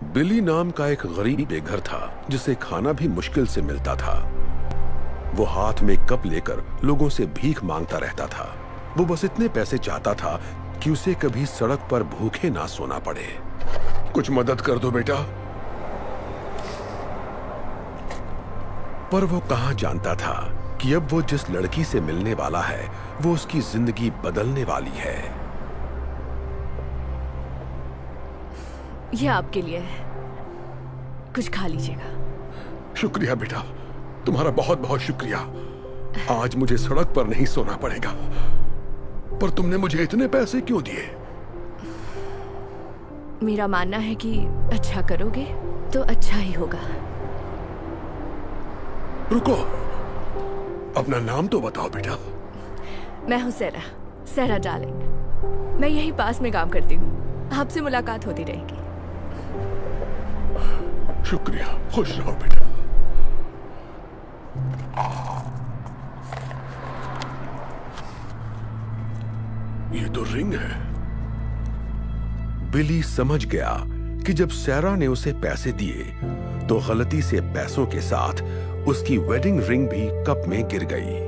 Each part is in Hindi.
बिली नाम का एक गरीब बेघर था जिसे खाना भी मुश्किल से मिलता था। वो हाथ में कप लेकर लोगों से भीख मांगता रहता था। वो बस इतने पैसे चाहता था कि उसे कभी सड़क पर भूखे ना सोना पड़े। कुछ मदद कर दो बेटा। पर वो कहां जानता था कि अब वो जिस लड़की से मिलने वाला है वो उसकी जिंदगी बदलने वाली है। ये आपके लिए है, कुछ खा लीजिएगा। शुक्रिया बेटा, तुम्हारा बहुत बहुत शुक्रिया। आज मुझे सड़क पर नहीं सोना पड़ेगा। पर तुमने मुझे इतने पैसे क्यों दिए? मेरा मानना है कि अच्छा करोगे तो अच्छा ही होगा। रुको, अपना नाम तो बताओ बेटा। मैं हूँ सेरा, सेरा डार्लिंग। मैं यहीं पास में काम करती हूँ, आपसे मुलाकात होती रहेगी। शुक्रिया, खुश रहो बेटा। ये तो रिंग है। बिली समझ गया कि जब सेरा ने उसे पैसे दिए तो गलती से पैसों के साथ उसकी वेडिंग रिंग भी कप में गिर गई।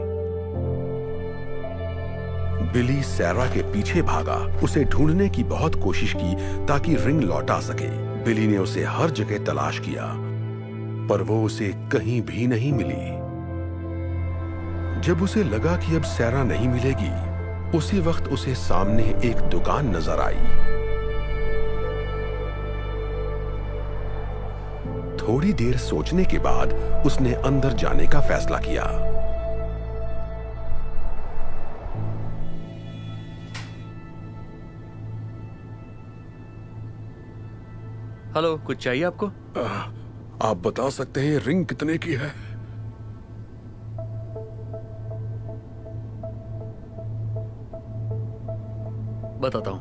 बिली सेरा के पीछे भागा, उसे ढूंढने की बहुत कोशिश की ताकि रिंग लौटा सके। बिली ने उसे हर जगह तलाश किया पर वो उसे कहीं भी नहीं मिली। जब उसे लगा कि अब सेरा नहीं मिलेगी, उसी वक्त उसे सामने एक दुकान नजर आई। थोड़ी देर सोचने के बाद उसने अंदर जाने का फैसला किया। हेलो, कुछ चाहिए आपको? आप बता सकते हैं रिंग कितने की है? बताता हूं।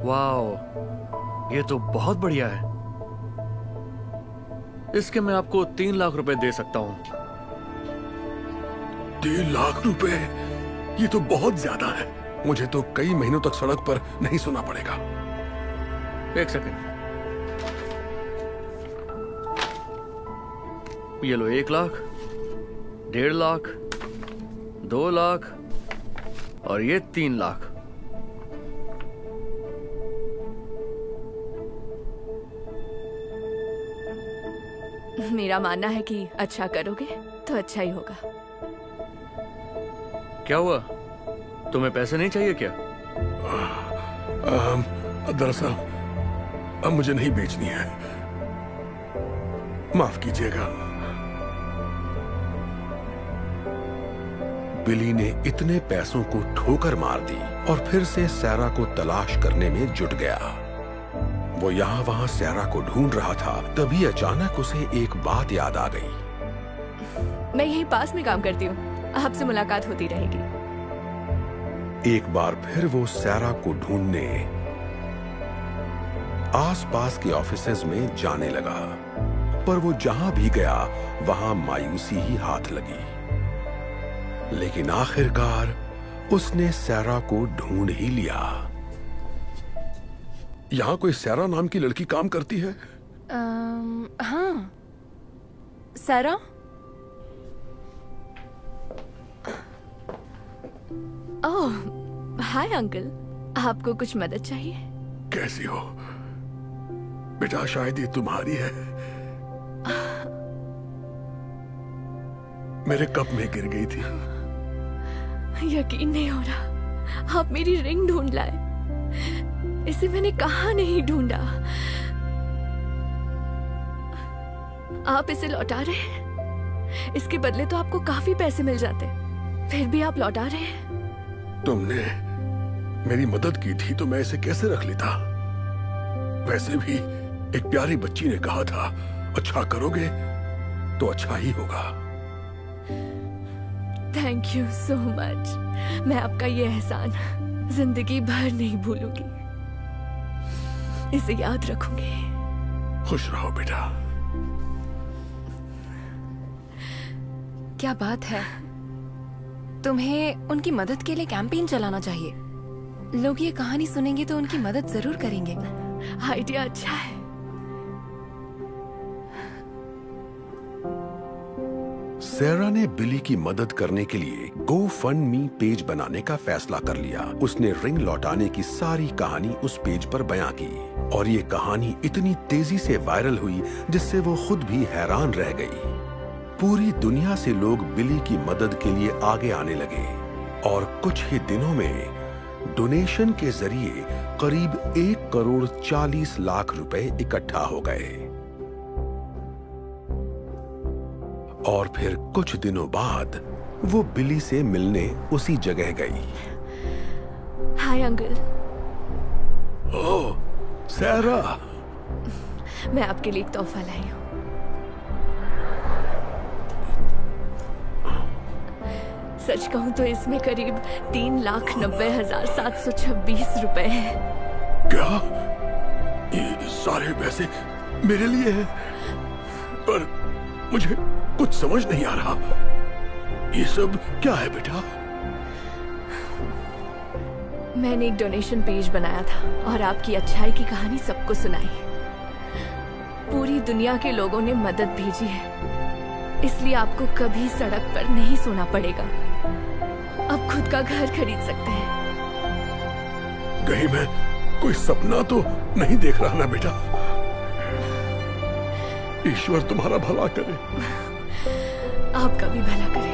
वाओ, ये तो बहुत बढ़िया है। इसके मैं आपको 3 लाख रुपए दे सकता हूं। 3 लाख रुपए? ये तो बहुत ज्यादा है। मुझे तो कई महीनों तक सड़क पर नहीं सोना पड़ेगा। एक सेकंड, ये लो 1 लाख, 1.5 लाख, 2 लाख और ये 3 लाख। मेरा मानना है कि अच्छा करोगे तो अच्छा ही होगा। क्या हुआ, तुम्हें पैसे नहीं चाहिए क्या? दरअसल अब मुझे नहीं बेचनी है, माफ कीजिएगा। बिली ने इतने पैसों को ठोकर मार दी और फिर से सेरा को तलाश करने में जुट गया। वो यहाँ वहां सेरा को ढूंढ रहा था, तभी अचानक उसे एक बात याद आ गई। मैं यहीं पास में काम करती हूँ, आपसे मुलाकात होती रहेगी। एक बार फिर वो सेरा को ढूंढने आसपास के ऑफिसेज में जाने लगा, पर वो जहां भी गया वहां मायूसी ही हाथ लगी। लेकिन आखिरकार उसने सेरा को ढूंढ ही लिया। यहां कोई सेरा नाम की लड़की काम करती है? हाँ, सेरा। ओह, हाय अंकल, आपको कुछ मदद चाहिए? कैसी हो बेटा? शायद ये तुम्हारी है। मेरे कप में गिर गई थी। यकीन नहीं हो रहा, आप मेरी रिंग ढूंढ लाए। इसे मैंने कहाँ नहीं ढूंढा। आप इसे लौटा रहे हैं? इसके बदले तो आपको काफी पैसे मिल जाते, फिर भी आप लौटा रहे हैं। तुमने मेरी मदद की थी तो मैं इसे कैसे रख लेता? वैसे भी एक प्यारी बच्ची ने कहा था, अच्छा करोगे तो अच्छा ही होगा। Thank you so much. मैं आपका ये एहसान जिंदगी भर नहीं भूलूंगी, इसे याद रखूंगी। खुश रहो बेटा। क्या बात है, तुम्हें उनकी मदद के लिए कैंपेन चलाना चाहिए। लोग ये कहानी सुनेंगे तो उनकी मदद जरूर करेंगे। आइडिया अच्छा है। सैरा ने बिली की मदद करने के लिए GoFundMe पेज बनाने का फैसला कर लिया। उसने रिंग लौटाने की सारी कहानी उस पेज पर बयां की और ये कहानी इतनी तेजी से वायरल हुई जिससे वो खुद भी हैरान रह गई। पूरी दुनिया से लोग बिली की मदद के लिए आगे आने लगे और कुछ ही दिनों में डोनेशन के जरिए करीब 1,40,00,000 रुपए इकट्ठा हो गए। और फिर कुछ दिनों बाद वो बिली से मिलने उसी जगह गई। Hi uncle. ओह सैरा, मैं आपके लिए एक तोहफा लाई हूँ। सच कहूँ तो इसमें करीब 3,90,726 रुपए हैं। क्या ये सारे पैसे मेरे लिए हैं? पर मुझे कुछ समझ नहीं आ रहा। ये सब क्या है बेटा? मैंने एक डोनेशन पेज बनाया था और आपकी अच्छाई की कहानी सबको सुनाई। पूरी दुनिया के लोगों ने मदद भेजी है, इसलिए आपको कभी सड़क पर नहीं सोना पड़ेगा। अब खुद का घर खरीद सकते हैं। कहीं मैं कोई सपना तो नहीं देख रहा ना बेटा? ईश्वर तुम्हारा भला करे। आपका भी भला करे।